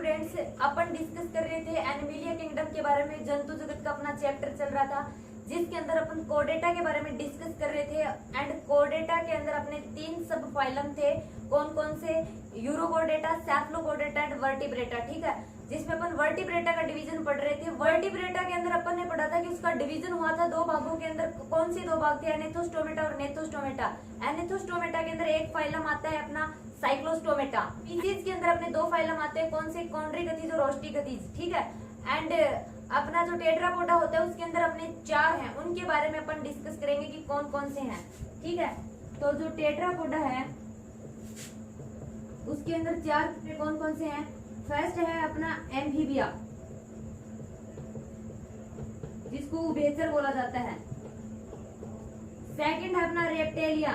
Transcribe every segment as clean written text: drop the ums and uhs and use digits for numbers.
Students, अपन discuss कर रहे थे एनिमलिया किंगडम के बारे में। जंतु जगत का अपना चैप्टर चल रहा था, जिसके अंदर अपन कोर्डेटा के बारे में डिस्कस कर रहे थे। एंड कोर्डेटा के अंदर अपने 3 सब फाइलम थे। कौन कौन से? यूरोकोर्डेटा, सेफलोकोर्डेटा एंड वर्टिब्रेटा। ठीक है, जिसमें अपन वर्टिब्रेटा का डिवीजन पढ़ रहे थे। वर्टिब्रेटा के अंदर अपन ने पढ़ा था कि उसका डिवीजन हुआ था 2 भागों के अंदर। कौन सी 2 भाग थे? एनेथोस्टोमेटा और नेथोस्टोमेटा। एनेथोस्टोमेटा के अंदर एक फाइलम आता है अपना साइक्लोस्टोमेटा। स्पीसीज के अंदर अपने 2 फाइलम आते हैं। कौन से? कॉन्ड्रिकथीज और ऑस्टिकथीज। ठीक है, एंड अपना जो टेट्रापोडा होता है उसके अंदर अपने 4 हैं। उनके बारे में अपन डिस्कस करेंगे कि कौन कौन से हैं। ठीक है, तो जो टेट्रापोडा है उसके अंदर 4 कौन कौन से हैं? फर्स्ट है अपना एम्फीबिया, जिसको उभयचर बोला जाता है। सेकंड है अपना रेप्टेलिया,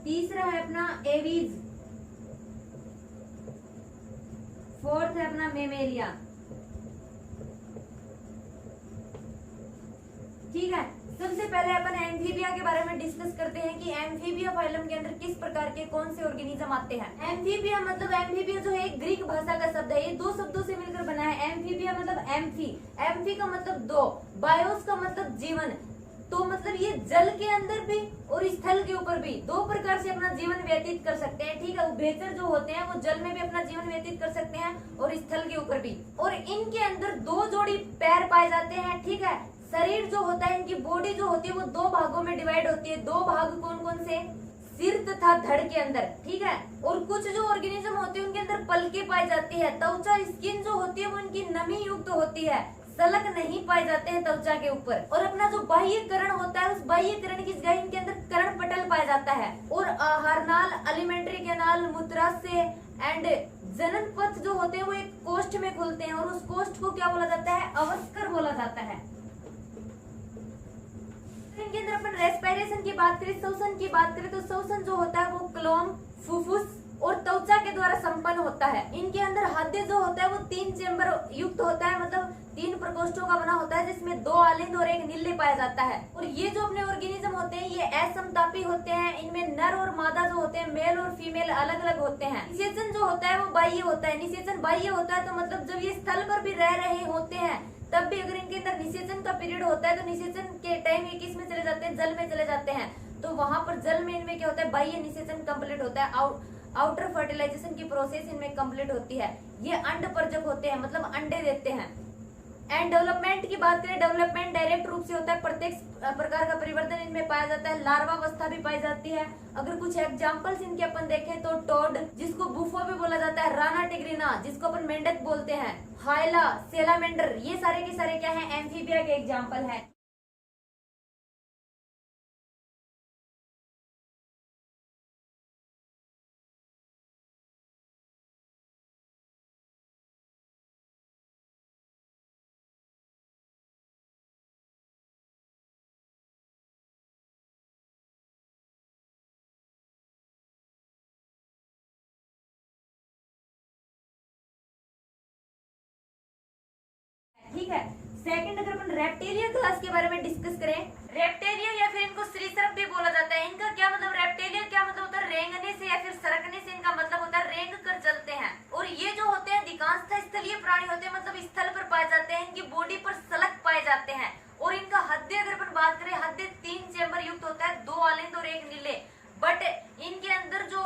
तीसरा है अपना एवीज, फोर्थ है अपना मेमेलिया। ठीक है, सबसे पहले अपन एम्फीबिया के बारे में डिस्कस करते हैं कि एम्फीबिया फाइलम के अंदर किस प्रकार के कौन से ऑर्गेनिज्म आते हैं। एम्फीबिया मतलब एम्फीबिया जो है एक ग्रीक भाषा का शब्द है। ये 2 शब्दों से मिलकर बना है। एम्फीबिया मतलब एम्फी, एम्फी का मतलब 2, बायोस का मतलब जीवन। तो मतलब ये जल के अंदर भी और स्थल के ऊपर भी 2 प्रकार से अपना जीवन व्यतीत कर सकते हैं। ठीक है, उभयचर जो होते हैं वो जल में भी अपना जीवन व्यतीत कर सकते हैं और स्थल के ऊपर भी। और इनके अंदर 2 जोड़ी पैर पाए जाते हैं। ठीक है, शरीर जो होता है, इनकी बॉडी जो होती है वो 2 भागों में डिवाइड होती है। 2 भाग कौन कौन से? सिर तथा धड़ के अंदर। ठीक है, और कुछ जो ऑर्गेनिज्म होते हैं उनके अंदर पलके पाई जाती है। त्वचा स्किन जो होती है वो इनकी नमी युक्त होती है, सलक नहीं पाए जाते हैं त्वचा के ऊपर। और अपना जो बाह्य करण होता है उस बाह्य करण की जगह इनके अंदर करण पटल पाया जाता है। और आहार नाल, एलिमेंट्री कैनाल, मूत्राशय एंड जनन पथ जो होते हैं वो एक कोष्ठ में खुलते हैं। और उस कोष्ठ को क्या बोला जाता है? अवस्कर बोला जाता है। इनके अंदर अपन रेस्पिरेशन की बात करें, श्वसन की बात करें, तो श्वसन जो होता है वो क्लोम, फुफ्फुस और त्वचा के द्वारा संपन्न होता है। इनके अंदर हृदय जो होता है वो 3 चेंबर युक्त होता है, मतलब 3 प्रकोष्ठों का बना होता है, जिसमें 2 आलिंद और 1 निल्ले पाया जाता है। और ये जो अपने ऑर्गेनिज्म होते हैं ये असमतापी होते हैं। इनमें नर और मादा जो होते हैं, मेल और फीमेल अलग अलग होते हैं। निषेचन जो होता है वो बाह्य होता है। निषेचन बाह्य होता है तो मतलब जब ये स्थल पर भी रह रहे होते हैं तब भी अगर इनके अंदर निषेचन का पीरियड होता है तो निषेचन के टाइम ये किस में चले जाते हैं? जल में चले जाते हैं। तो वहां पर जल में इनमें क्या होता है? बाह्य निषेचन कंप्लीट होता है। आउटर फर्टिलाइजेशन की प्रोसेस इनमें कंप्लीट होती है। ये अंडपरजक होते हैं, मतलब अंडे देते हैं। एंड डेवलपमेंट की बात करें, डेवलपमेंट डायरेक्ट रूप से होता है। प्रत्येक प्रकार का परिवर्तन इनमें पाया जाता है। लार्वा अवस्था भी पाई जाती है। अगर कुछ एग्जांपल्स इनके अपन देखें तो टोड, जिसको बुफो भी बोला जाता है, राना टिग्रिना जिसको अपन मेंढक बोलते हैं, हाइला, सेलामेंडर, ये सारे के सारे क्या है? एम्फीबिया के एग्जाम्पल है। ठीक है, सेकंड अगर अपन रेप्टेलिया क्लास के बारे में डिस्कस करें, रेप्टेलिया या फिर इनको श्रीसर्प भी बोला जाता है। इनका क्या मतलब? रेप्टेलिया क्या मतलब होता है? रेंगने से या फिर सरकने से इनका मतलब होता है रेंग कर चलते हैं। और ये जो होते हैं अधिकांशतः स्थलीय प्राणी होते हैं, मतलब स्थल पर पाए जाते हैं। इनकी बॉडी पर सलक पाए जाते हैं। और इनका हृदय अगर अपन बात करें, हृदय 3 चेंबर युक्त होता है, 2 आलिंद और 1 नीले। बट इनके अंदर जो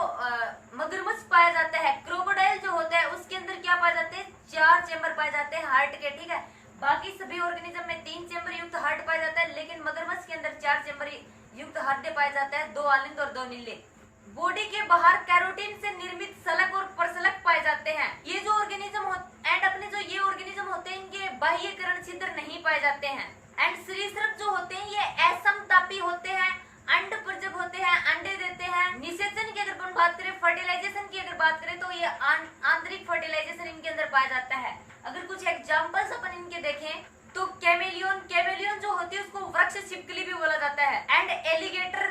मगरमच्छ पाया जाता है, क्रोकोडाइल जो होता है, उसके अंदर क्या पाए जाते हैं? 4 चेंबर पाए जाते हैं हार्ट के। ठीक है, बाकी सभी ऑर्गेनिज्म में 3 चेंबर युक्त हार्ट पाया जाता है, लेकिन मगरमच्छ के अंदर 4 चेंबर युक्त हृदय पाया जाता है, 2 आलिंद और 2 नीले। बॉडी के बाहर कैरोटीन से निर्मित सलक और परसलक पाए जाते हैं। ये जो ऑर्गेनिज्म एंड अपने जो ये ऑर्गेनिज्म होते हैं इनके बाह्यकरण छिद्र नहीं पाए जाते हैं। एंड श्रीसर्प जो होते हैं ये असमतापी होते हैं, अंडपरजक होते हैं, अंडे देते हैं। निषेचन की अगर अपन बात करें, फर्टिलाइजेशन की अगर बात करें तो ये आंतरिक फर्टिलाइजेशन इनके अंदर पाया जाता है। अगर कुछ एग्जांपल्स अपन इनके देखें तो कैमेलियन, कैमेलियन जो होती है उसको वृक्ष छिपकली भी बोला जाता है। एंड एलिगेटर,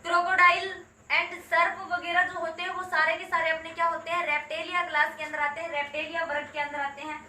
क्रोकोडाइल एंड सर्प वगैरह जो होते हैं वो सारे के सारे अपने क्या होते हैं? रेप्टेलिया क्लास के अंदर आते हैं, रेप्टेलिया वर्ग के अंदर आते हैं।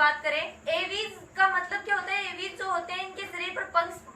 बात करें, एवीज का मतलब क्या होता है? एवीज जो होते हैं इनके शरीर पर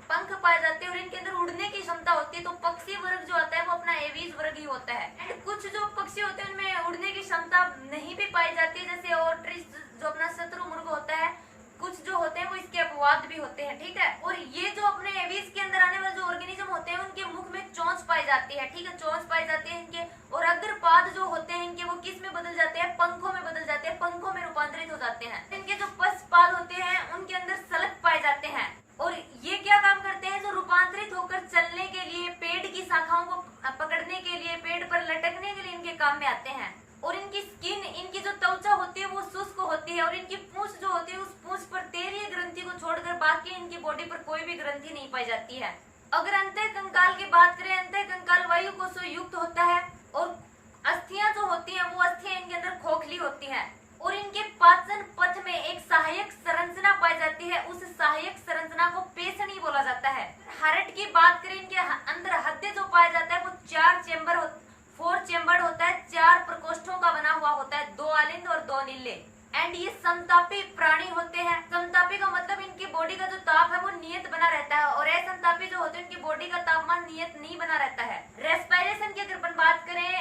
पंख पाए जाते हैं और इनके अंदर उड़ने की क्षमता होती है। तो पक्षी वर्ग जो आता है वो अपना एवीज वर्ग ही होता है। एंड कुछ जो पक्षी होते हैं उनमें उड़ने की क्षमता नहीं भी पाई जाती है, जैसे ऑट्रिच जो अपना शत्रुमुर्ग होता है। कुछ जो होते हैं वो इसके अपवाद भी होते हैं, ठीक है। और ये जो अपने एवीज के अंदर आने वाले जो ऑर्गेनिज्म होते हैं उनके मुख में चोंच पाई जाती है, ठीक है, चोंच पाई जाती है इनके। और अग्रपाद जो होते हैं इनके वो किस में बदल जाते हैं? पंखों में बदल जाते हैं, पंखों में रूपांतरित हो जाते हैं। इनके जो पशपाद होते हैं उनके अंदर सलक पाए जाते हैं और ये क्या काम करते हैं? जो रूपांतरित होकर चलने के लिए, पेड़ की शाखाओं को पकड़ने के लिए, पेड़ पर लटकने के लिए इनके काम में आते हैं। और इनकी स्किन, इनकी जो त्वचा होती है वो शुष्क होती है और इनकी पूंछ जो होती है उस पूंछ पर तेलीय ग्रंथि को छोड़कर बाकी इनकी बॉडी पर कोई भी ग्रंथि नहीं पाई जाती है। अगर अंतःकंकाल की बात करें, अंतःकंकाल वायु कोषों युक्त होता है और अस्थियां जो होती हैं वो अस्थियां इनके अंदर खोखली होती हैं और इनके पाचन पथ में एक सहायक संरचना पाई जाती है। उस सहायक संरचना को पेशणी बोला जाता है। हार्ट की बात करें, इनके अंदर हृदय जो पाया जाता है वो 4 चेम्बर होता है, 4 प्रकोष्ठों का बना हुआ होता है, 2 आलिंद और 2 नीले। एंड ये समतापी प्राणी होते हैं। समतापी का मतलब इनकी बॉडी का जो ताप है वो नियत बना रहता है और असमतापी जो होते हैं इनकी बॉडी का तापमान नियत नहीं बना रहता है। रेस्पिरेशन की अगर अपन बात करें,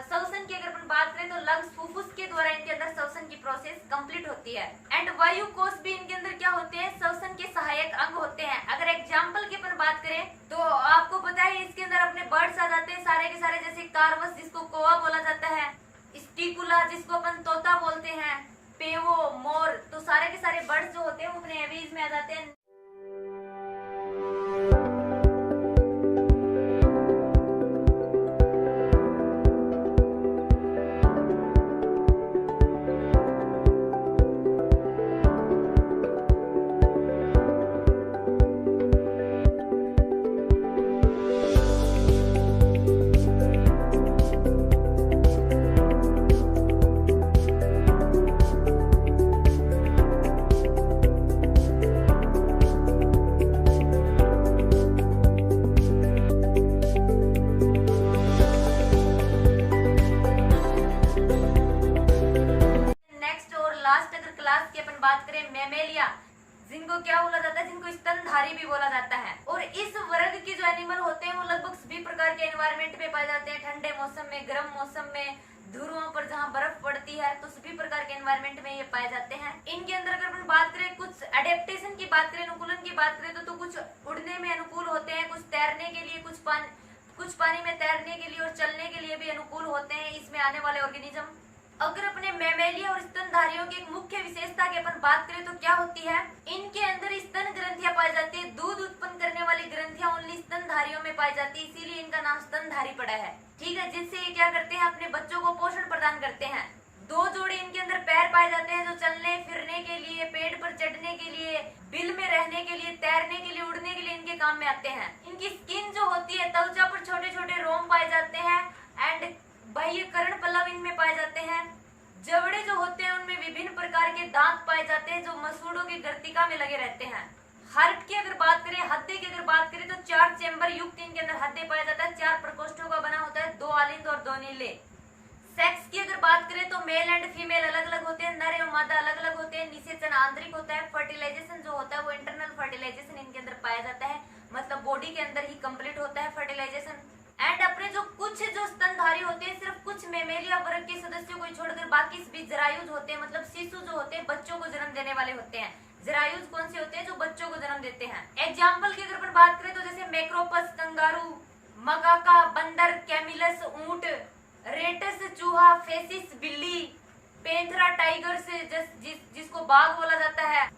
श्वसन की अगर अपन बात करें तो लंग्स, फुफ्फुस के द्वारा इनके अंदर श्वसन की प्रोसेस कंप्लीट होती है। एंड वायु कोष भी इनके अंदर क्या होते हैं? श्वसन के सहायक अंग होते हैं। अगर एग्जाम्पल की अपन बात करें तो आपको पता है इसके अंदर अपने बर्ड्स आ जाते हैं सारे के सारे, जैसे कार्वस जिसको कौवा बोला जाता है, स्टिकुला जिसको अपन तोता बोलते हैं, पेवो, मोर, तो सारे के सारे बर्ड्स जो होते हैं वो अपने एवीज में आ जाते हैं। बात करें मैमेलिया, जिनको क्या बोला जाता है? जिनको स्तनधारी भी बोला जाता है। और इस वर्ग के जो एनिमल होते हैं वो लगभग सभी प्रकार के एनवायरमेंट में पाए जाते हैं। ठंडे मौसम में, गर्म मौसम में, ध्रुवों पर जहाँ बर्फ पड़ती है, तो सभी प्रकार के एनवायरमेंट में ये पाए जाते हैं। इनके अंदर अगर अपन बात करें, कुछ एडेप्टेशन की बात करें, अनुकूलन की बात करें तो कुछ उड़ने में अनुकूल होते हैं, कुछ तैरने के लिए, कुछ पानी में तैरने के लिए और चलने के लिए भी अनुकूल होते हैं इसमें आने वाले ऑर्गेनिज्म। अगर अपने मैमेलिया और स्तनधारियों की एक मुख्य विशेषता की अपन बात करें तो क्या होती है? इनके अंदर स्तन ग्रंथियां पाई जाती है। दूध उत्पन्न करने वाली ग्रंथियां ओनली स्तनधारियों में पाई जाती है, इसीलिए इनका नाम स्तनधारी पड़ा है, ठीक है। जिससे ये क्या करते हैं? अपने बच्चों को पोषण प्रदान करते हैं। 2 जोड़े इनके अंदर पैर पाए जाते हैं जो चलने फिरने के लिए, पेड़ पर चढ़ने के लिए, बिल में रहने के लिए, तैरने के लिए, उड़ने के लिए इनके काम में आते हैं। इनकी स्किन जो होती है, त्वचा पर छोटे छोटे रोम पाए जाते हैं एंड बाह्य कर्ण पल्लव इनमें पाए जाते हैं। जबड़े जो होते हैं उनमें विभिन्न प्रकार के दांत पाए जाते हैं जो मसूड़ों की गर्तिका में लगे रहते हैं। हार्ट की अगर बात करें, हृदय की अगर बात करें तो 4 चेम्बर युक्त इनके अंदर हृदय पाया जाता है, 4 प्रकोष्ठों का बना होता है, 2 आलिंद और 2 नीले। सेक्स की अगर बात करें तो मेल एंड फीमेल अलग अलग होते हैं, नर एवं मादा अलग अलग होते हैं। निषेचन आंतरिक होता है। फर्टिलाइजेशन जो होता है वो इंटरनल फर्टिलाइजेशन इनके अंदर पाया जाता है, मतलब बॉडी के अंदर ही कंप्लीट होता है फर्टिलाइजेशन। एंड अपने जो कुछ जो स्तनधारी होते हैं, सिर्फ कुछ मैमेलिया वर्ग के सदस्यों को छोड़कर बाकी सभी जरायुज होते हैं, मतलब शिशु जो होते हैं बच्चों को जन्म देने वाले होते हैं। जरायुज कौन से होते हैं? जो बच्चों को जन्म देते हैं। एग्जाम्पल की अगर अपन बात करें तो जैसे मैक्रोपस कंगारू, मकाका बंदर, कैमिलस ऊंट, रेटस चूहा, फेसिस बिल्ली, पेंथरा टाइगर जिसको बाघ बोला जाता है,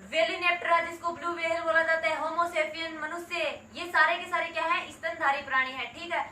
वेलिनेप्टरा जिसको ब्लू व्हेल बोला जाता है, होमोसेपियन मनुष्य, ये सारे के सारे क्या है? स्तनधारी प्राणी है, ठीक है।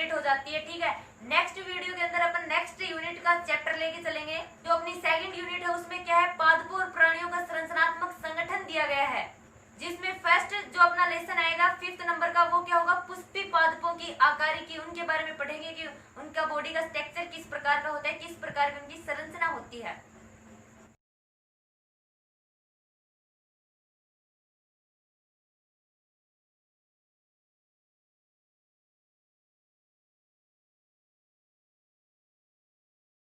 कंप्लीट हो जाती है। ठीक है, नेक्स्ट वीडियो के अंदर अपन नेक्स्ट यूनिट का चैप्टर लेके चलेंगे। जो अपनी सेकंड यूनिट है उसमें क्या है, पादपों और प्राणियों का संरचनात्मक संगठन दिया गया है, जिसमें फर्स्ट जो अपना लेसन आएगा 5th नंबर का वो क्या होगा, पुष्पी पादपों की आकारिकी, उनके बारे में पढ़ेंगे कि उनका बॉडी का स्ट्रक्चर किस प्रकार का होता है, किस प्रकार की उनकी संरचना होती है।